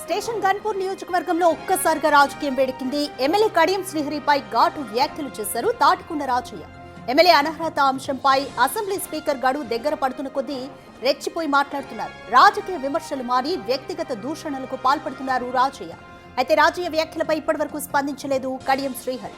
Station Ghanpur నియోజకవర్గంలో ఒక్కసారిగా రాజకీయం వేడెక్కింది. ఎమ్మెల్యే కడియం శ్రీహరిపై ఘాటు వ్యాఖ్యలు చేశారు తాటికొండ రాజయ్య. ఎమ్మెల్యే అనర్హత అంశంపై అసెంబ్లీ స్పీకర్ గడువు దగ్గర పడుతున్న కొద్దీ రెచ్చిపోయి మాట్లాడుతున్నారు. రాజకీయ విమర్శలు మారి వ్యక్తిగత దూషణలకు పాల్పడుతున్నారు రాజయ్య. అయితే రాజయ్య వ్యాఖ్యలపై ఇప్పటివరకు స్పందించలేదు కడియం శ్రీహరి.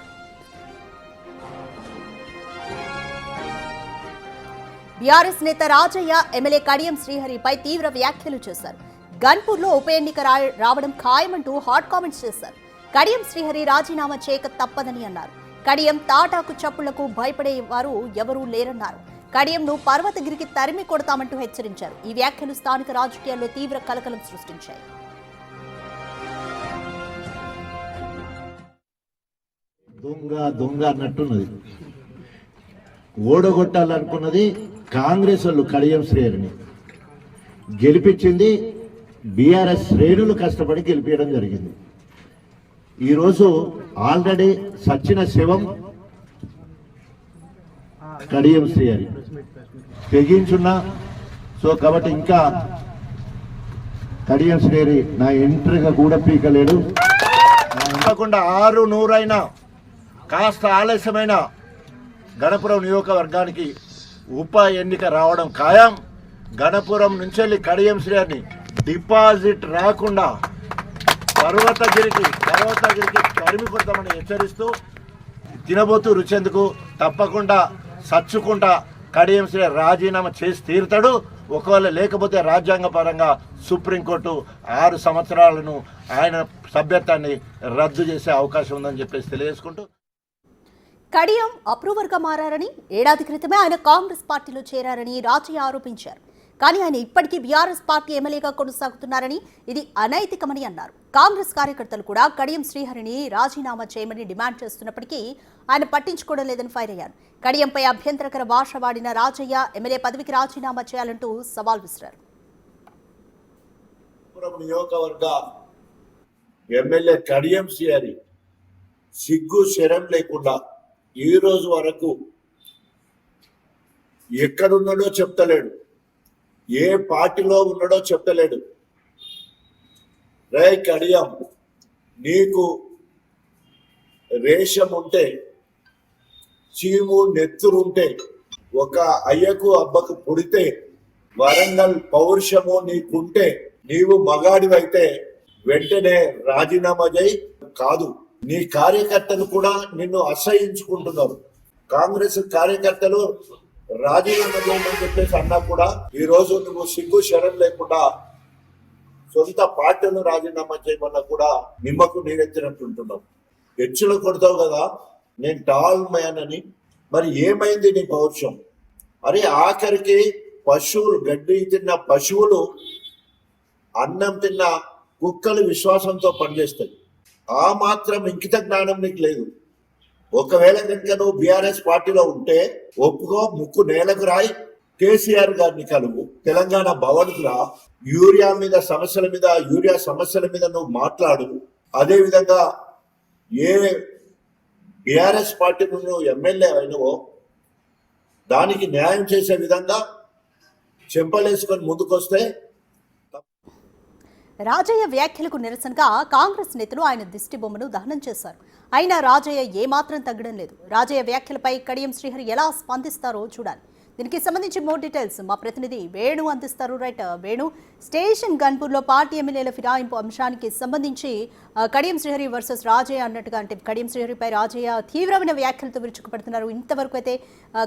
బీఆర్ఎస్ నేత రాజయ్య ఎమ్మెల్యే కడియం శ్రీహరిపై తీవ్ర వ్యాఖ్యలు చేశారు. గన్పూర్లో ఉప ఎన్నిక రావడం ఖాయమంటూ హాట్ కామెంట్స్ చేశారు. కడియం శ్రీహరి రాజీనామా చేయక తప్పదని అన్నారు. కడియం తాటాకు చప్పుళ్లకు భయపడే వారు ఎవరూ లేరన్నారు. కడియంను పర్వతగిరికి తరిమి కొడతామంటూ హెచ్చరించారు. ఈ వ్యాఖ్యలు స్థానిక రాజకీయాల్లో తీవ్ర కలకలం సృష్టించాయి. దొంగ అన్నట్టున్నది. ఓడగొట్టాలనుకున్నది కాంగ్రెస్ వాళ్ళు కడియం శ్రేణిని గెలిపించింది. బీఆర్ఎస్ శ్రేణులు కష్టపడి గెలిపించడం జరిగింది. ఈరోజు ఆల్రెడీ సచిన శివం కడియం శ్రీహరి తెగించున్నా. సో కాబట్టి ఇంకా కడియం శ్రీహరి నా ఎంట్రీగా కూడా పీకలేడు. కాకుండా 600 కాస్త ఆలస్యమైన గణపురం నియోజకవర్గానికి ఉప ఎన్నిక రావడం ఖాయం. గణపురం నుంచి కడియం శ్రీహరిని డిపాజిట్ రాకుండా పర్వతగిరికి తరిమి కొడతామని హెచ్చరిస్తూ తినబోతూ రుచెందుకు తప్పకుండా సచ్చుకుంటా కడియం శ్రీహరి రాజీనామా చేసి తీరుతాడు. ఒకవేళ లేకపోతే రాజ్యాంగ పరంగా సుప్రీంకోర్టు 6 సంవత్సరాలను ఆయన సభ్యత్వాన్ని రద్దు చేసే అవకాశం ఉందని చెప్పేసి తెలియజేసుకుంటూ కడియం అప్రూవర్గా మారని ఏడాది క్రితమే ఆయన కాంగ్రెస్ పార్టీలో చేరారని రాజయ్య ఆరోపించారు. కానీ ఆయన ఇప్పటికీ బీఆర్ఎస్ పార్టీ ఎమ్మెల్యేగా కొనసాగుతున్నారని, ఇది అనైతికమని అన్నారు. కాంగ్రెస్ కార్యకర్తలు కూడా కడియం శ్రీహరిని రాజీనామా చేయమని డిమాండ్ చేస్తున్నప్పటికీ ఆయన పట్టించుకోవడం లేదని ఫైర్ అయ్యారు. కడియంపై అభ్యంతరకర భాష వాడిన రాజయ్య ఎమ్మెల్యే పదవికి రాజీనామా చేయాలంటూ సవాల్ విసిరారు. నియోజకవర్గ ఎమ్మెల్యే కడియం శ్రీహరి సిగ్గు శరం లేకుండా ఈ రోజు వరకు ఎక్కడున్నాడో చెప్తలేడు, ఏ పార్టీలో ఉన్నాడో చెప్తలేడు. రే కడియం, నీకు రేషం ఉంటే, చీము నెత్తురుంటే, ఒక అయ్యకు అబ్బకు పుడితే, వరంగల్ పౌరుషము నీకుంటే, నీవు మగాడివైతే వెంటనే రాజీనామా చేయి. కాదు, నీ కార్యకర్తలు కూడా నిన్ను అసహించుకుంటున్నారు. కాంగ్రెస్ కార్యకర్తలు రాజీనామా చేయమని చెప్పేసి అన్నా కూడా ఈ రోజు నువ్వు సిగ్గు శరం లేకుండా సొంత పార్టీలను రాజీనామా చేయమన్నా కూడా నిమ్మకు నీరెత్తినట్టుంటున్నావు. హెచ్చులు కొడతావు కదా, నేను టాల్ మ్యాన్ అని. మరి ఏమైంది నీ పౌరుషం? అరే ఆఖరికి పశువులు, గడ్డి తిన్న పశువులు, అన్నం తిన్న కుక్కలు విశ్వాసంతో పనిచేస్తాయి. ఆ మాత్రం ఇంకిత జ్ఞానం నీకు లేదు. ఒకవేళ కనుక నువ్వు బీఆర్ఎస్ పార్టీలో ఉంటే ఒప్పుకో, ముక్కు నేలకు రాయి, కేసీఆర్ గారిని కలువు, తెలంగాణ భవన్కు రా, యూరియా సమస్యల మీద నువ్వు మాట్లాడు. అదే విధంగా ఏ బీఆర్ఎస్ పార్టీ నువ్వు ఎమ్మెల్యే అయినవో దానికి న్యాయం చేసే విధంగా చెంపలేసుకొని ముందుకొస్తే. రాజయ్య వ్యాఖ్యలకు నిరసనగా కాంగ్రెస్ నేతలు ఆయన దిష్టి బొమ్మను దహనం చేశారు. అయినా రాజయ్య ఏమాత్రం తగ్గడం లేదు. రాజయ్య వ్యాఖ్యలపై కడియం శ్రీహరి ఎలా స్పందిస్తారో చూడాలి. దీనికి సంబంధించి మోర్ డీటెయిల్స్ మా ప్రతినిధి వేణు అందిస్తారు. రైట్ వేణు, స్టేషన్ గన్పూర్లో పార్టీ ఎమ్మెల్యేల ఫిరాయింపు అంశానికి సంబంధించి కడియం శ్రీహరి వర్సెస్ రాజయ్య అన్నట్టుగా, అంటే కడియం శ్రీహరిపై రాజయ్య తీవ్రమైన వ్యాఖ్యలతో విరుచుకుపడుతున్నారు. ఇంతవరకు అయితే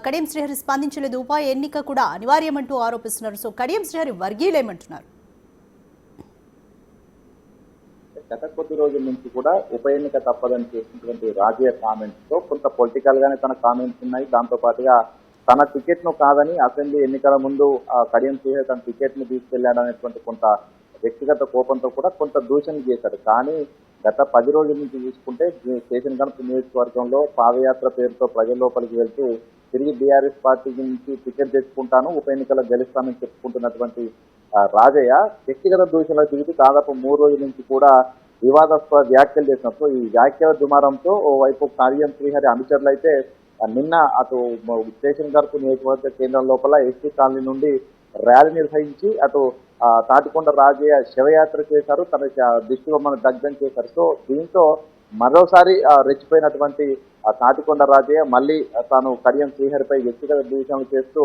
కడియం శ్రీహరి స్పందించలేదు. ఉప ఎన్నిక కూడా అనివార్యమంటూ ఆరోపిస్తున్నారు. సో కడియం శ్రీహరి వర్గీయులేమంటున్నారు? గత కొద్ది రోజుల నుంచి కూడా ఉప ఎన్నిక తప్పదని చేసినటువంటి రాజయ్య కామెంట్స్ తో కొంత పొలిటికల్ గానే తన కామెంట్స్ ఉన్నాయి. దాంతో పాటుగా తన టికెట్ ను కాదని అసెంబ్లీ ఎన్నికల ముందు కడియం శ్రీహరి తన టికెట్ ను తీసుకెళ్లాడనేటువంటి కొంత వ్యక్తిగత కోపంతో కూడా కొంత దూషణ చేశాడు. కానీ గత 10 రోజుల నుంచి చూసుకుంటే స్టేషన్ గన్పూర్ నియోజకవర్గంలో పాదయాత్ర పేరుతో ప్రజల లోపలికి వెళ్తూ తిరిగి బీఆర్ఎస్ పార్టీ నుంచి టికెట్ తెచ్చుకుంటాను, ఉప ఎన్నికల్లో గెలుస్తానని చెప్పుకుంటున్నటువంటి రాజయ్య వ్యక్తిగత దూషణలు తిరిగి దాదాపు 3 రోజుల నుంచి కూడా వివాదాస్పద వ్యాఖ్యలు చేసినప్పుడు ఈ వ్యాఖ్యల దుమారంతో ఓవైపు కడియం శ్రీహరి అనుచరులు అయితే నిన్న అటు స్టేషన్ గన్పూర్ నియోజకవర్గ కేంద్రం లోపల ఎస్టీ కాలనీ నుండి ర్యాలీ నిర్వహించి అటు తాటికొండ రాజయ్య శవయాత్ర చేశారు, తన దిష్టి బొమ్మను దగ్ధం చేశారు. సో దీంతో మరోసారి రెచ్చిపోయినటువంటి తాటికొండ రాజయ్య మళ్ళీ తాను కడియం శ్రీహరిపై వ్యక్తిగత దూషణలు చేస్తూ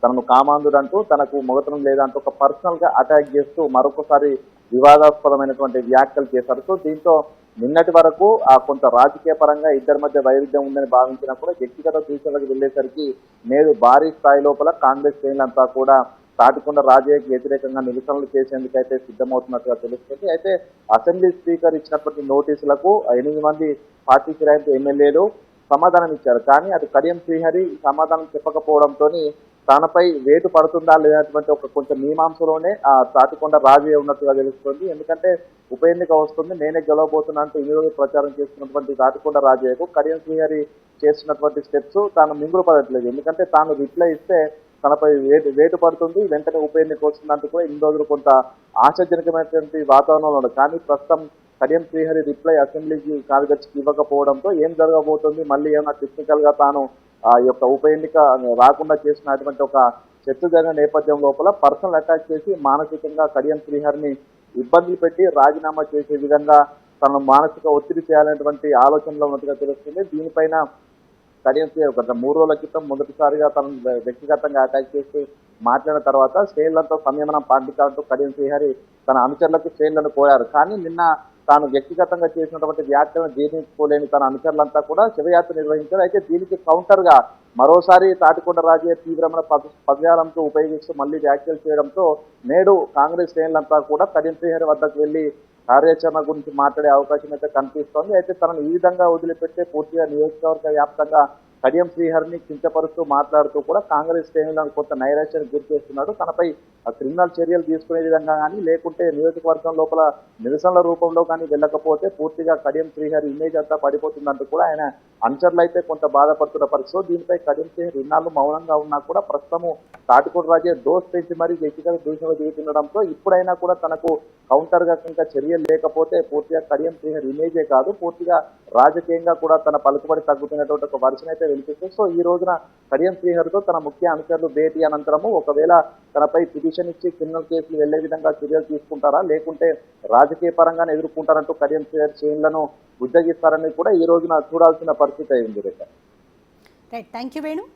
తనను కామాంధుడంటూ తనకు మొగతనం లేదంటూ ఒక పర్సనల్ గా అటాక్ చేస్తూ మరొకసారి వివాదాస్పదమైనటువంటి వ్యాఖ్యలు చేశారు. సో దీంతో నిన్నటి వరకు కొంత రాజకీయ పరంగా ఇద్దరి మధ్య వైరుధ్యం ఉందని భావించినా కూడా వ్యక్తిగత దూషణలకు వెళ్లేసరికి నేడు భారీ స్థాయి లోపల కాంగ్రెస్ శ్రేణులంతా కూడా తాటికొండ రాజయ్యకి వ్యతిరేకంగా నిరసనలు చేసేందుకైతే సిద్ధమవుతున్నట్టుగా తెలుస్తుంది. అయితే అసెంబ్లీ స్పీకర్ ఇచ్చినటువంటి నోటీసులకు 8 మంది పార్టీ ఫిరాయింపు ఎమ్మెల్యేలు సమాధానం ఇచ్చారు. కానీ అటు కడియం శ్రీహరి సమాధానం చెప్పకపోవడంతో తనపై వేటు పడుతుందా లేనటువంటి ఒక కొంచెం మీమాంసలోనే తాటికొండ రాజయ్య ఉన్నట్టుగా తెలుస్తుంది. ఎందుకంటే ఉప ఎన్నిక వస్తుంది, నేనే గెలవబోతున్నా అంటూ ఈ రోజు ప్రచారం చేస్తున్నటువంటి తాటికొండ రాజయ్యకు కడియం శ్రీహరి చేస్తున్నటువంటి స్టెప్స్ తాను మింగులు పడట్లేదు. ఎందుకంటే తాను రిప్లై ఇస్తే తనపై వేటు పడుతుంది, వెంటనే ఉప ఎన్నిక వస్తుందంటూ కూడా ఇన్ని రోజులు కొంత ఆశాజనకమైనటువంటి వాతావరణంలో ఉంది. కానీ ప్రస్తుతం కడియం శ్రీహరి రిప్లై అసెంబ్లీకి కార్యదర్శికి ఇవ్వకపోవడంతో ఏం జరగబోతుంది, మళ్ళీ ఏమైనా టెక్నికల్ గా తాను ఈ యొక్క ఉప ఎన్నిక రాకుండా చేసినటువంటి ఒక చర్చ జరిగిన నేపథ్యం లోపల పర్సనల్ అటాక్ చేసి మానసికంగా కడియం శ్రీహరిని ఇబ్బందులు పెట్టి రాజీనామా చేసే విధంగా తనను మానసిక ఒత్తిడి చేయాలనేటువంటి ఆలోచనలో ఉన్నట్టుగా తెలుస్తుంది. దీనిపైన కడియం శ్రీహరి గత 3 రోజుల క్రితం మొదటిసారిగా తనను వ్యక్తిగతంగా అటాక్ చేసి మాట్లాడిన తర్వాత శ్రేణులతో సంయమనం పాటించాలంటూ కడియం శ్రీహరి తన అనుచరులకు శ్రేణులను కోరారు. కానీ నిన్న తాను వ్యక్తిగతంగా చేసినటువంటి వ్యాఖ్యలను జీర్ణించుకోలేని తన అనుచరులంతా కూడా శివయాత్ర నిర్వహించారు. అయితే దీనికి కౌంటర్ గా మరోసారి తాటికొండ రాజయ్య తీవ్రమైన పదజాలంతో ఉపయోగిస్తూ మళ్ళీ వ్యాఖ్యలు చేయడంతో నేడు కాంగ్రెస్ శ్రేణులంతా కూడా కడియం శ్రీహరి వద్దకు వెళ్లి కార్యాచరణ గురించి మాట్లాడే అవకాశం అయితే కనిపిస్తోంది. అయితే తనను ఈ విధంగా వదిలిపెట్టే పూర్తిగా నియోజకవర్గ వ్యాప్తంగా కడియం శ్రీహరిని కించపరుస్తూ మాట్లాడుతూ కూడా కాంగ్రెస్ శ్రేణులను కొంత నైరాశ్యానికి గురి చేస్తున్నాడు. తనపై క్రిమినల్ చర్యలు తీసుకునే విధంగా కానీ లేకుంటే నియోజకవర్గం లోపల నిరసనల రూపంలో కానీ వెళ్ళకపోతే పూర్తిగా కడియం శ్రీహరి ఇమేజ్ అంతా పడిపోతుందంటూ కూడా ఆయన అనుచరులు అయితే కొంత బాధపడుతున్న పరిస్థితి. దీనిపై కడియం శ్రీహరి ఇన్నాళ్ళు మౌనంగా ఉన్నా కూడా ప్రస్తుతము తాటికొండ రాజే దోస్ పెంచి మరీ వ్యక్తిగత దూషణలు దిగుతుండడంతో ఇప్పుడైనా కూడా తనకు కౌంటర్ గా ఇంకా చర్యలు లేకపోతే పూర్తిగా కడియం శ్రీహరి ఇమేజే కాదు పూర్తిగా రాజకీయంగా కూడా తన పలుకుబడి తగ్గుతున్నటువంటి ఒక వర్షన్ అయితే వినిపిస్తుంది. సో ఈ రోజున కడియం శ్రీహరితో తన ముఖ్య అనుచరులు భేటీ అనంతరము ఒకవేళ తనపై పిటిషన్ ఇచ్చి క్రిమినల్ కేసులు వెళ్లే విధంగా చర్యలు తీసుకుంటారా లేకుంటే రాజకీయ పరంగానే ఎదుర్కొంటారంటూ కడియం శ్రీహరి శ్రేణులను ఉద్యోగిస్తారని కూడా ఈ రోజున చూడాల్సిన పరిస్థితి అయింది. Right, thank you Venu.